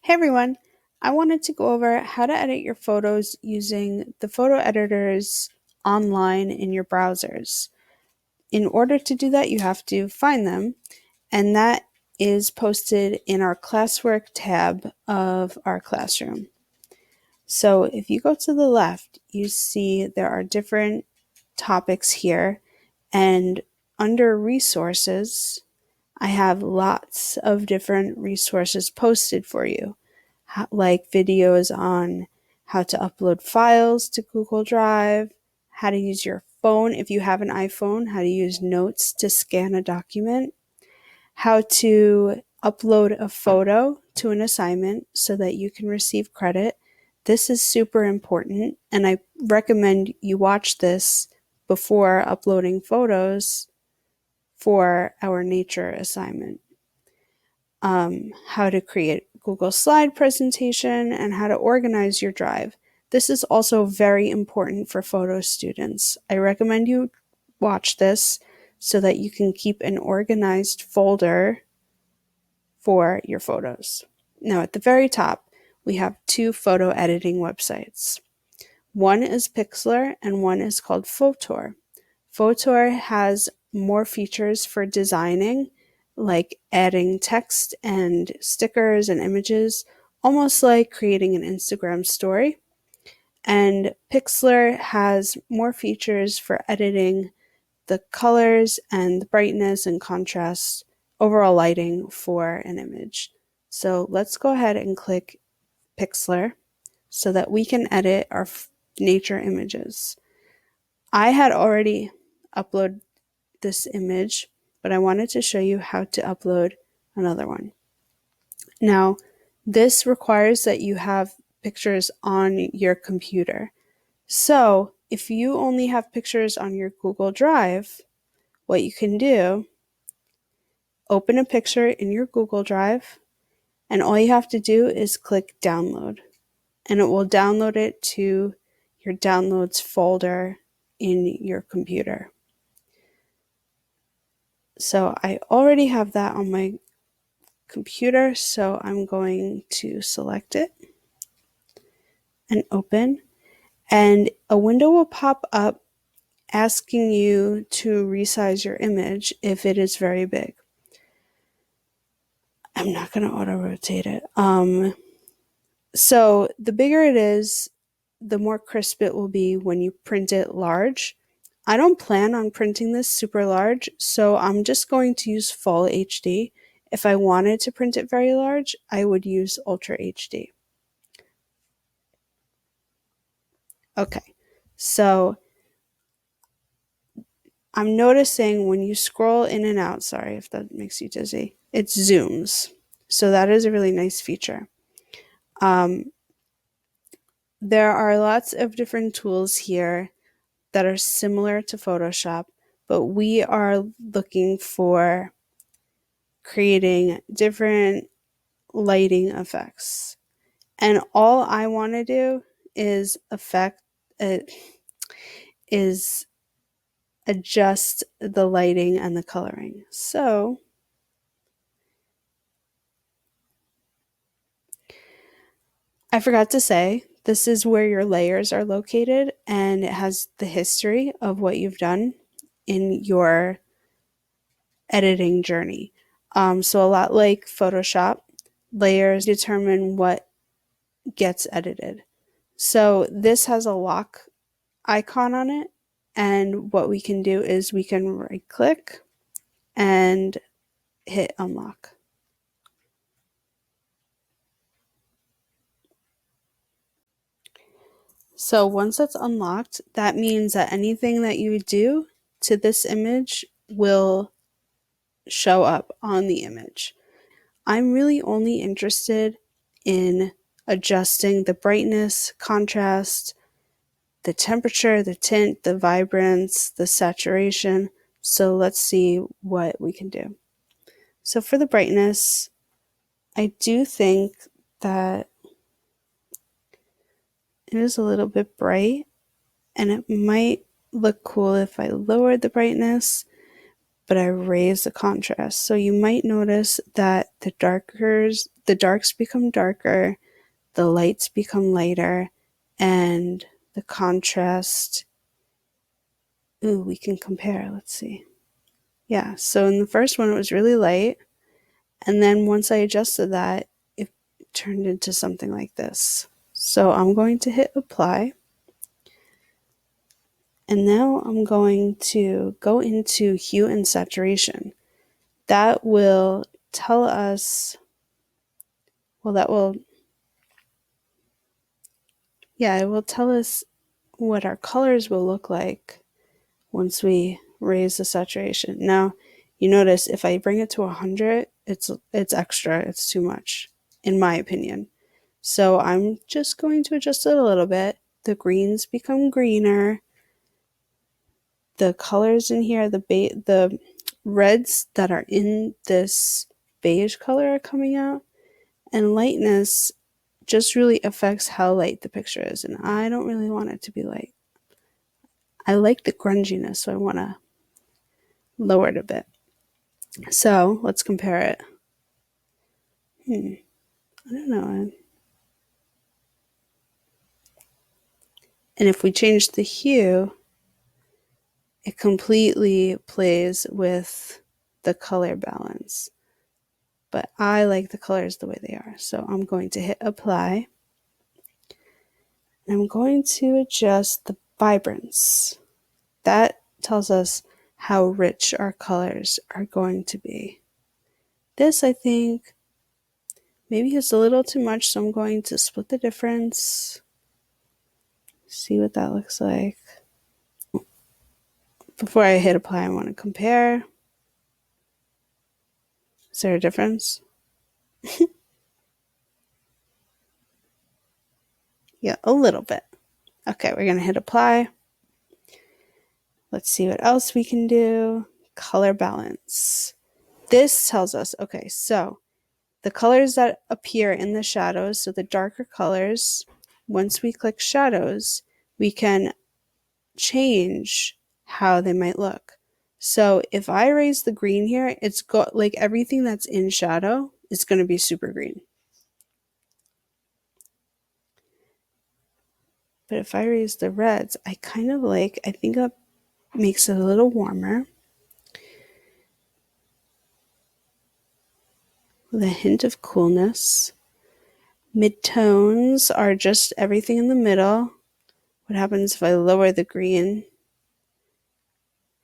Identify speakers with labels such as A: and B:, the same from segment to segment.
A: Hey everyone, I wanted to go over how to edit your photos using the photo editors online in your browsers. In order to do that, you have to find them, and that is posted in our classwork tab of our classroom. So if you go to the left, you see there are different topics here, and under resources, I have lots of different resources posted for you, like videos on how to upload files to Google Drive, how to use your phone if you have an iPhone, how to use notes to scan a document, how to upload a photo to an assignment so that you can receive credit. This is super important, and I recommend you watch this before uploading photos for our nature assignment. How to create Google slide presentation, and how to organize your drive. This is also very important for photo students. I recommend you watch this so that you can keep an organized folder for your photos. Now at the very top, we have two photo editing websites. One is Pixlr and one is called Photor. Photor has more features for designing, like adding text and stickers and images, almost like creating an Instagram story. And Pixlr has more features for editing the colors and the brightness and contrast, overall lighting for an image. So let's go ahead and click Pixlr so that we can edit our nature images. I had already uploaded this image, but I wanted to show you how to upload another one. Now, this requires that you have pictures on your computer. So if you only have pictures on your Google Drive, what you can do, open a picture in your Google Drive, and all you have to do is click download, and it will download it to your downloads folder in your computer. So I already have that on my computer, so I'm going to select it and open, and a window will pop up asking you to resize your image if it is very big. I'm not going to auto rotate it. So the bigger it is, the more crisp it will be when you print it large. I don't plan on printing this super large, so I'm just going to use Full HD. If I wanted to print it very large, I would use Ultra HD. Okay, so I'm noticing when you scroll in and out, sorry if that makes you dizzy, it zooms. So that is a really nice feature. There are lots of different tools here that are similar to Photoshop, but we are looking for creating different lighting effects. And all I want to do is is adjust the lighting and the coloring. So I forgot to say, this is where your layers are located, and it has the history of what you've done in your editing journey. So a lot like Photoshop, layers determine what gets edited. So this has a lock icon on it, and what we can do is we can right click and hit unlock. So once it's unlocked, that means that anything that you do to this image will show up on the image. I'm really only interested in adjusting the brightness, contrast, the temperature, the tint, the vibrance, the saturation. So let's see what we can do. So for the brightness, I do think that it is a little bit bright, and it might look cool if I lowered the brightness, but I raise the contrast. So you might notice that the darks become darker, the lights become lighter, and the contrast, ooh, we can compare. Let's see. Yeah, so in the first one, it was really light. And then once I adjusted that, it turned into something like this. So I'm going to hit apply. And now I'm going to go into hue and saturation. That will tell us, well, it will tell us what our colors will look like once we raise the saturation. Now, you notice if I bring it to 100, it's extra, it's too much, in my opinion. So I'm just going to adjust it a little bit. The greens become greener. The colors in here, the reds that are in this beige color are coming out. And lightness just really affects how light the picture is. And I don't really want it to be light. I like the grunginess, so I want to lower it a bit. So let's compare it. I don't know. And if we change the hue, it completely plays with the color balance. But I like the colors the way they are. So I'm going to hit apply. And I'm going to adjust the vibrance. That tells us how rich our colors are going to be. This, I think, maybe is a little too much, so I'm going to split the difference. See what that looks like. Before I hit apply, I want to compare. Is there a difference? Yeah, a little bit. Okay, we're going to hit apply. Let's see what else we can do. Color balance. This tells us, okay, so the colors that appear in the shadows, so the darker colors, once we click shadows, we can change how they might look. So if I raise the green here, it's got like everything that's in shadow is going to be super green. But if I raise the reds, I think it makes it a little warmer. With a hint of coolness. Midtones are just everything in the middle. What happens if I lower the green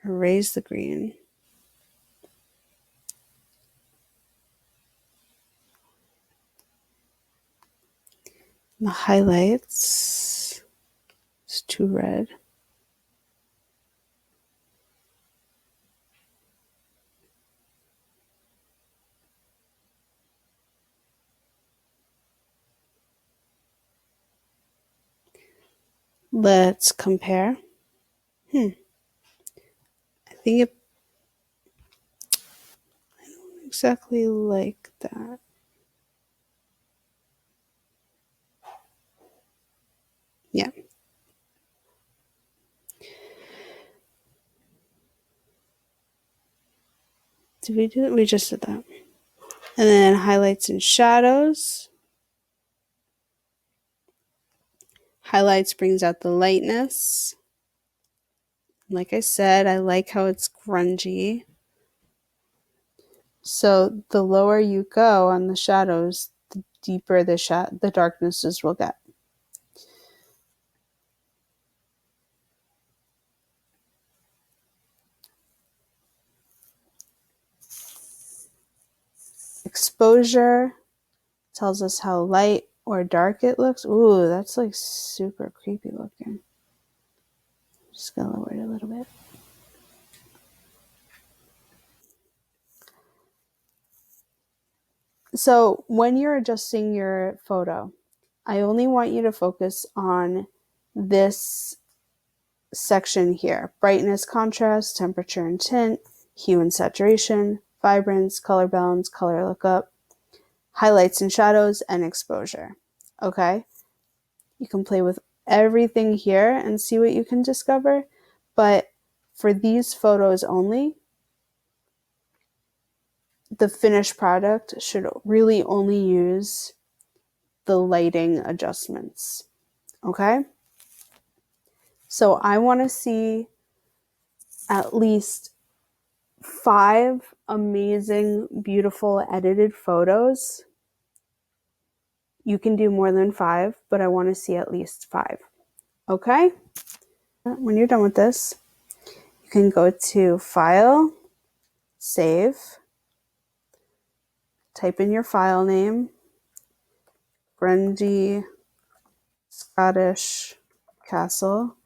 A: or raise the green? The highlights, it's too red. Let's compare. I think I don't exactly like that. Yeah. Did we do it? We just did that. And then highlights and shadows. Highlights brings out the lightness. Like I said, I like how it's grungy. So the lower you go on the shadows, the deeper the darknesses will get. Exposure tells us how light or dark it looks. Ooh, that's like super creepy looking. Just gonna lower it a little bit. So when you're adjusting your photo, I only want you to focus on this section here: brightness, contrast, temperature and tint, hue and saturation, vibrance, color balance, color lookup, highlights and shadows, and exposure. Okay? You can play with everything here and see what you can discover, but for these photos only, the finished product should really only use the lighting adjustments. Okay? So I want to see at least 5 amazing, beautiful edited photos. You can do more than 5, but I want to see at least 5. Okay? When you're done with this, you can go to File, Save, type in your file name, Grungy Scottish Castle,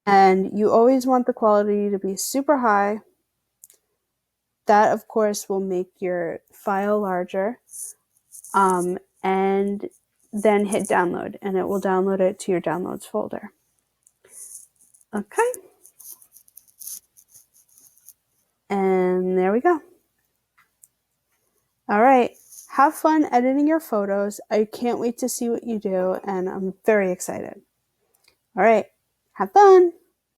A: and you always want the quality to be super high. That, of course, will make your file larger. And then hit download, and it will download it to your downloads folder. Okay. And there we go. All right. Have fun editing your photos. I can't wait to see what you do, and I'm very excited. All right. Have fun.